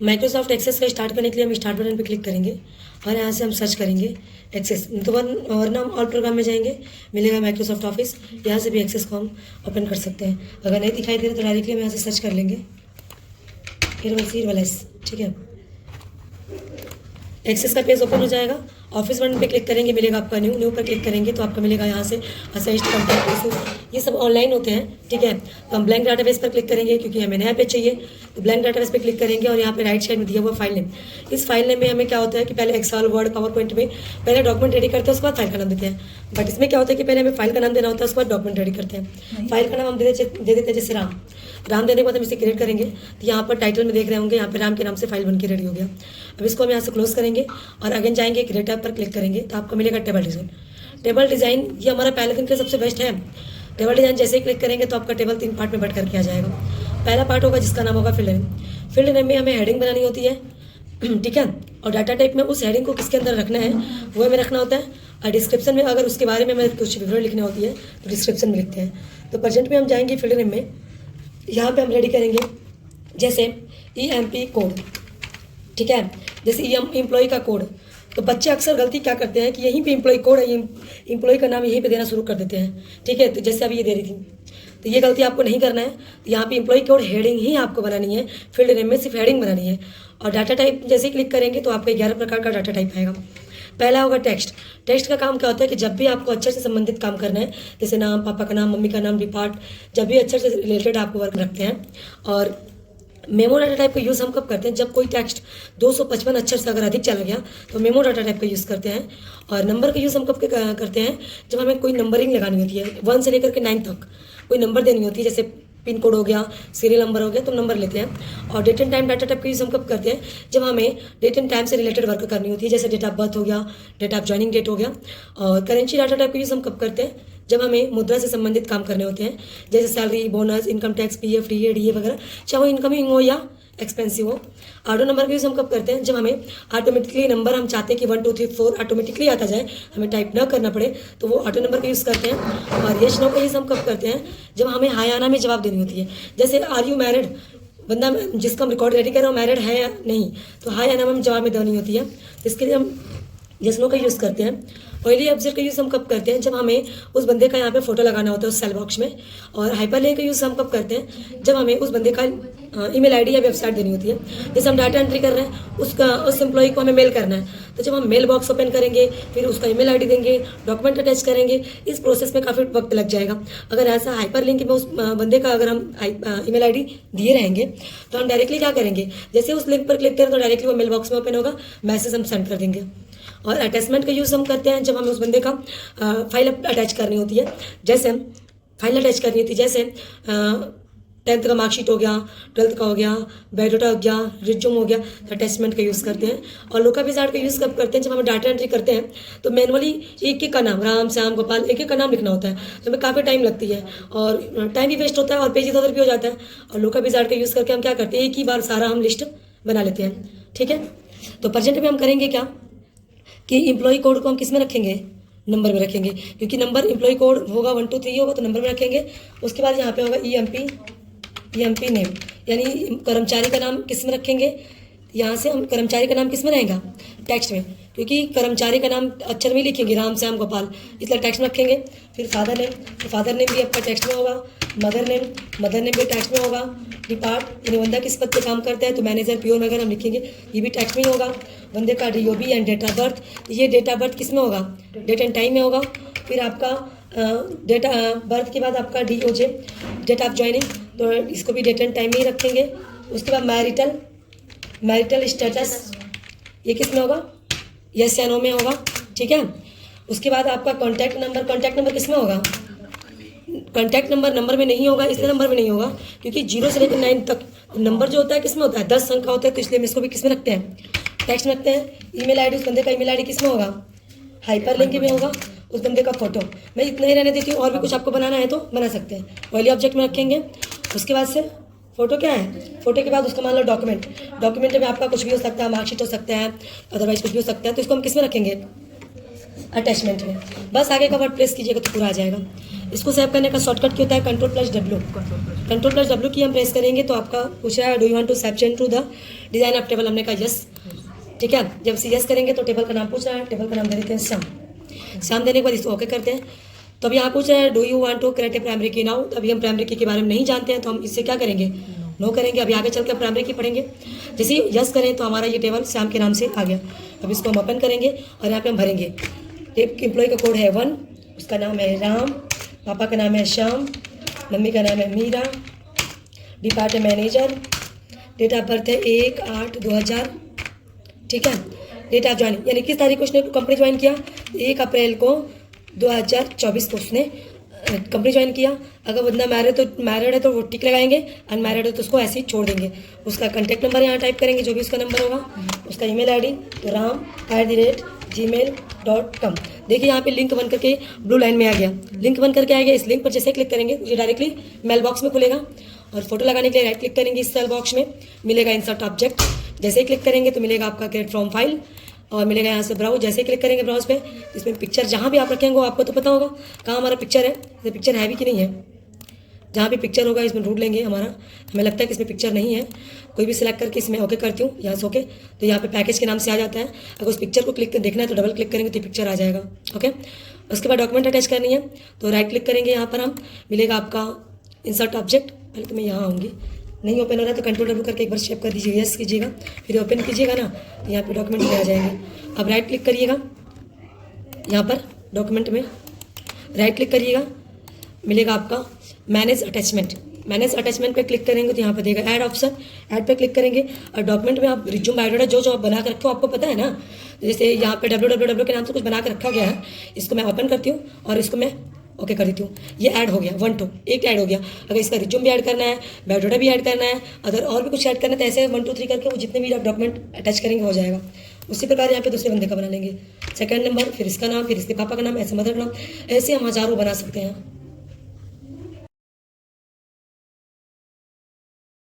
Microsoft access का start करने के लिए हम स्टार्ट बटन पर क्लिक करेंगे और यहाँ से हम सर्च करेंगे एक्सेस। तो वरना हम ऑल प्रोग्राम में जाएंगे, मिलेगा माइक्रोसॉफ्ट ऑफिस, यहाँ से भी एक्सेस को हम ओपन कर सकते हैं। अगर नहीं दिखाई दे रहा तो डायरेक्टली हम यहाँ से सर्च कर लेंगे AWS, ठीक है। एक्सेस का पेज ओपन हो जाएगा। ऑफिस बटन पे क्लिक करेंगे, मिलेगा आपका न्यू पर क्लिक करेंगे तो आपका मिलेगा यहाँ से असिस्ट कॉन्टैक्ट, ये सब ऑनलाइन होते हैं, ठीक है। तो हम ब्लैंक डाटाबेस पर क्लिक करेंगे क्योंकि हमें नया पेज चाहिए। तो ब्लैंक डाटाबेस पे क्लिक करेंगे और यहाँ पे राइट साइड में दिया हुआ फाइल नेम। इस फाइल नेम में हमें क्या होता है कि पहले एक्सेल, वर्ड, पावर पॉइंट में पहले डॉक्यूमेंट रेडी करते हैं, उसके बाद फाइल का नाम देते हैं। बट इसमें क्या होता है कि पहले हमें फाइल का नाम देना होता है, उसके बाद डॉक्यूमेंट रेडी करते हैं। फाइल का नाम हम दे देते हैं जैसे राम देने के बाद हम इसे क्रिएट करेंगे। तो यहाँ पर टाइटल में देख रहे होंगे, यहाँ पे राम के नाम से फाइल बन के रेडी हो गया। अब इसको हम यहाँ से क्लोज करेंगे और अगेन जाएंगे क्रिएट टैब पर क्लिक करेंगे तो आपको मिलेगा टेबल डिज़ाइन। टेबल डिज़ाइन ये हमारा पहले दिन का सबसे बेस्ट है। टेबल डिज़ाइन जैसे ही क्लिक करेंगे तो आपका टेबल 3 पार्ट में बट करके आ जाएगा। पहला पार्ट होगा जिसका नाम होगा फील्ड नेम। फील्ड नेम में हमें हेडिंग बनानी होती है, ठीक है। और डाटा टाइप में उस हेडिंग को किसके अंदर रखना है वो हमें रखना होता है। और डिस्क्रिप्शन में अगर उसके बारे में हमें कुछ विवरण लिखनी होती है तो डिस्क्रिप्शन में लिखते हैं। तो प्रेजेंट में हम जाएंगे फील्ड नेम में, यहाँ पे हम रेडी करेंगे जैसे EMP कोड, ठीक है। जैसे एम्प्लॉय का कोड, तो बच्चे अक्सर गलती क्या करते हैं कि यहीं पे एम्प्लॉय कोड है, एम्प्लॉय का नाम यहीं पे देना शुरू कर देते हैं, ठीक है। तो जैसे अभी ये दे रही थी, तो ये गलती आपको नहीं करना है। तो यहाँ पे एम्प्लॉय कोड हेडिंग ही आपको बनानी है, फील्ड नेम में सिर्फ हेडिंग बनानी है। और डाटा टाइप जैसे ही क्लिक करेंगे तो आपका 11 प्रकार का डाटा टाइप आएगा। पहला होगा टेक्स्ट। टेक्स्ट का काम क्या होता है कि जब भी आपको अक्षर से संबंधित काम करना है, जैसे नाम, पापा का नाम, मम्मी का नाम, डिपार्ट, जब भी अक्षर से रिलेटेड आपको वर्क रखते हैं। और मेमो डाटा टाइप का यूज़ हम कब करते हैं, जब कोई टेक्स्ट 255 अक्षर से अगर अधिक चला गया तो मेमो डाटा टाइप का यूज़ करते हैं। और नंबर का यूज़ हम कब करते हैं, जब हमें कोई नंबरिंग लगानी होती है, 1 से लेकर के 9 तक कोई नंबर देनी होती है, जैसे पिन कोड हो गया, सीरियल नंबर हो गया, तो नंबर लेते हैं। और date and time data type का यूज़ हम कब करते हैं, जब हमें डेट एंड टाइम से रिलेटेड वर्क करनी होती है, जैसे डेट ऑफ बर्थ हो गया, डेट ऑफ ज्वाइनिंग डेट हो गया। और करेंसी डाटा टाइप का यूज़ हम कब करते हैं, जब हमें मुद्रा से संबंधित काम करने होते हैं, जैसे salary, bonus, income tax, PF, DA वगैरह, चाहे वो इनकमिंग हो या एक्सपेंसिव हो। ऑटो नंबर का यूज़ हम कब करते हैं, जब हमें ऑटोमेटिकली नंबर हम चाहते हैं कि 1 2 3 4 ऑटोमेटिकली आता जाए, हमें टाइप ना करना पड़े, तो वो ऑटो नंबर का यूज़ करते हैं। और यस नो का यूज़ हम कब करते हैं, जब हमें हाय या ना में जवाब देनी होती है, जैसे आर यू मैरिड, बंदा जिसका हम रिकॉर्ड रेडी कर रहे हो मैरिड है या नहीं, तो हाय या ना में जवाब में देनी होती है। तो इसके लिए हम यस नो का यूज़ करते हैं। ऑयली ऑब्जेक्ट का यूज़ हम कब करते हैं, जब हमें उस बंदे का यहाँ पे फोटो लगाना होता है उस सेल बॉक्स में। और हाइपरलिंक का यूज़ हम कब करते हैं, जब हमें उस बंदे का ईमेल आईडी या वेबसाइट देनी होती है, जैसे हम डाटा एंट्री कर रहे हैं, उस एम्प्लॉय को हमें मेल करना है, तो जब हम मेल बॉक्स ओपन करेंगे, फिर उसका ईमेल आईडी देंगे, डॉक्यूमेंट अटैच करेंगे, इस प्रोसेस में काफ़ी वक्त लग जाएगा। अगर ऐसा हाइपरलिंक में उस बंदे का अगर हम ईमेल आईडी दिए रहेंगे तो हम डायरेक्टली क्या करेंगे, जैसे उस लिंक पर क्लिक करें तो डायरेक्टली वो मेल बॉक्स में ओपन होगा, मैसेज हम सेंड कर देंगे। और अटैचमेंट का यूज़ हम करते हैं जब हमें उस बंदे का फाइल अटैच करनी होती है, जैसे फाइल अटैच करनी होती है, जैसे 10th का मार्कशीट हो गया, 12th का हो गया, बायोडाटा हो गया, रिज्यूम हो गया, तो अटैचमेंट का यूज़ करते हैं। और लोका विजार्ड का यूज़ कब करते हैं, जब हमें डाटा एंट्री करते हैं तो मैनुअली एक एक का नाम, राम, श्याम, गोपाल, एक एक का नाम लिखना होता है, तो हमें काफ़ी टाइम लगती है और टाइम भी वेस्ट होता है और पेज इधर उधर भी हो जाता है। और लोका विजार्ड का यूज़ करके हम क्या करते हैं, एक ही बार सारा हम लिस्ट बना लेते हैं, ठीक है। तो प्रेजेंट में हम करेंगे क्या कि एम्प्लॉय कोड को हम किस में रखेंगे, नंबर में रखेंगे, क्योंकि नंबर एम्प्लॉय कोड होगा 1 2 3 होगा तो नंबर में रखेंगे। उसके बाद यहाँ पे होगा EMP नेम, यानी कर्मचारी का नाम किस में रखेंगे, यहाँ से हम कर्मचारी का नाम किस में रहेगा, टेक्स्ट में, क्योंकि कर्मचारी का नाम अक्षर में लिखेंगे, राम, श्याम, गोपाल, इसलिए टेक्स्ट में रखेंगे। फिर फादर नेम, तो फादर नेम भी आपका टेक्स्ट में होगा। मदर नेम भी टेक्स्ट में होगा। डिपार्ट, यानी बंदा किस पद पे काम करता है, तो मैनेजर, PO वगैरह हम लिखेंगे, ये भी टेक्स्ट में ही होगा। बंदे का DOB and date of birth, ये डेट ऑफ बर्थ किस में होगा, डेट एंड टाइम में होगा। फिर आपका डेट बर्थ के बाद आपका DOJ, डेट ऑफ ज्वाइनिंग, तो इसको भी डेट एंड टाइम में ही रखेंगे। उसके बाद मैरिटल स्टेटस, ये किस में होगा, यस या नो में होगा, ठीक है। उसके बाद आपका कॉन्टैक्ट नंबर किस में होगा, कॉन्टैक्ट नंबर में नहीं होगा, इसलिए नंबर में नहीं होगा क्योंकि 0 से लेकर 9 तक नंबर जो होता है किस में होता है, 10 अंक का होता है, तो इसलिए हम इसको भी किस में रखते हैं, टेक्स्ट में रखते हैं। ईमेल आईडी, उस बंदे का ईमेल आईडी किस में होगा, हाइपरलिंक में होगा। उस बंदे का फोटो, मैं इतना ही रहने देती हूँ, और भी कुछ आपको बनाना है तो बना सकते हैं। ऑयली ऑब्जेक्ट में रखेंगे। उसके बाद से फोटो क्या है, फोटो के बाद उसका मान लो डॉक्यूमेंट में आपका कुछ भी हो सकता है, मार्कशीट हो सकता है, अदरवाइज कुछ भी हो सकता है, तो इसको हम किस में रखेंगे, अटैचमेंट में। बस आगे का वर्ड प्रेस कीजिएगा तो पूरा आ जाएगा। इसको सेव करने का शॉर्टकट क्या होता है, Ctrl+W। Ctrl+W की हम प्रेस करेंगे तो आपका पूछ रहा है do you want to swap change to the design of table, हमने कहा यस। ठीक है, जब से यस करेंगे तो टेबल का नाम पूछ रहा है, टेबल का नाम दे देते हैं श्याम। श्याम देने के बाद इसको ओके करते हैं। तो अब यहाँ पूछ रहा है do you want to create a primary key now, अभी हम प्राइमरी की के बारे में नहीं जानते हैं तो हम इससे क्या करेंगे, नो करेंगे। अभी आगे चल कर प्राइमरी की पढ़ेंगे। जैसे ही यस करें तो हमारा ये टेबल श्याम के नाम से आ गया। अब इसको हम ओपन करेंगे और यहाँ पे हम भरेंगे। एम्प्लॉय का कोड है 1, उसका नाम है राम, पापा का नाम है श्याम, मम्मी का नाम है Meera, department manager, date of birth है 1/8/2000। ठीक है, डेट ऑफ ज्वाइनिंग यानी किस तारीख को उसने कंपनी ज्वाइन किया, 1 अप्रैल को 2024 को उसने कंपनी ज्वाइन किया। अगर बंदा मैरिड है तो वो टिक लगाएंगे, अनमैरिड है तो उसको ऐसे ही छोड़ देंगे। उसका कॉन्टैक्ट नंबर यहाँ टाइप करेंगे, जो भी उसका नंबर होगा, उसका ईमेल आईडी तो ram@gmail.com। देखिए यहाँ पे लिंक बन करके ब्लू लाइन में आ गया, लिंक बन करके आ गया। इस लिंक पर जैसे क्लिक करेंगे ये डायरेक्टली मेल बॉक्स में खुलेगा और फोटो लगाने के लिए राइट क्लिक करेंगे, इस सेल बॉक्स में मिलेगा इंसर्ट ऑब्जेक्ट। जैसे ही क्लिक करेंगे तो मिलेगा आपका क्रिएट फ्रॉम फाइल और मिलेगा यहाँ से ब्राउज। जैसे ही क्लिक करेंगे ब्राउज पे, इसमें पिक्चर जहाँ भी आप रखेंगे वो आपको तो पता होगा कहाँ हमारा पिक्चर है, तो पिक्चर है भी कि नहीं है। जहाँ भी पिक्चर होगा इसमें ढूंढ लेंगे हमारा, हमें लगता है कि इसमें पिक्चर नहीं है, कोई भी सिलेक्ट करके इसमें ओके करती हूँ यहाँ से ओके। तो यहाँ पे पैकेज के नाम से आ जाता है। अगर उस पिक्चर को क्लिक कर देखना है तो डबल क्लिक करेंगे तो पिक्चर आ जाएगा। ओके, उसके बाद डॉक्यूमेंट अटैच करनी है तो राइट क्लिक करेंगे, यहाँ पर हम मिलेगा आपका इंसर्ट ऑब्जेक्ट। पहले तो मैं यहाँ आऊँगी, नहीं ओपन हो रहा है तो Ctrl+W करके एक बार शेप कर दीजिए, यस कीजिएगा, फिर ओपन कीजिएगा ना तो यहाँ पे डॉक्यूमेंट में आ जाएंगे। अब राइट क्लिक करिएगा, यहाँ पर डॉक्यूमेंट में राइट क्लिक करिएगा, मिलेगा आपका मैनेज अटैचमेंट। मैनेज अटैचमेंट पे क्लिक करेंगे तो यहाँ पर देगा ऐड ऑप्शन, ऐड पे क्लिक करेंगे और डॉक्यूमेंट में आप रिज्यूम बायोडाटा जो आप बना के रखे हो आपको पता है ना, जैसे यहाँ पे www के नाम से कुछ बना के रखा गया है, इसको मैं ओपन करती हूँ और इसको मैं ओके कर देती हूँ। ये ऐड हो गया 1 2 एक ऐड हो गया। अगर इसका रिज्यूम भी ऐड करना है, बायोडाटा भी ऐड करना है, अगर और भी कुछ ऐड करना है तो ऐसे 1 2 3 करके वो जितने भी आप डॉक्यूमेंट अटैच करेंगे हो जाएगा। उसी प्रकार यहाँ पे दूसरे बंदे का बना लेंगे, सेकंड नंबर, फिर इसका नाम, फिर इसके पापा का नाम, ऐसे मदर का नाम, ऐसे हम हज़ारों बना सकते हैं।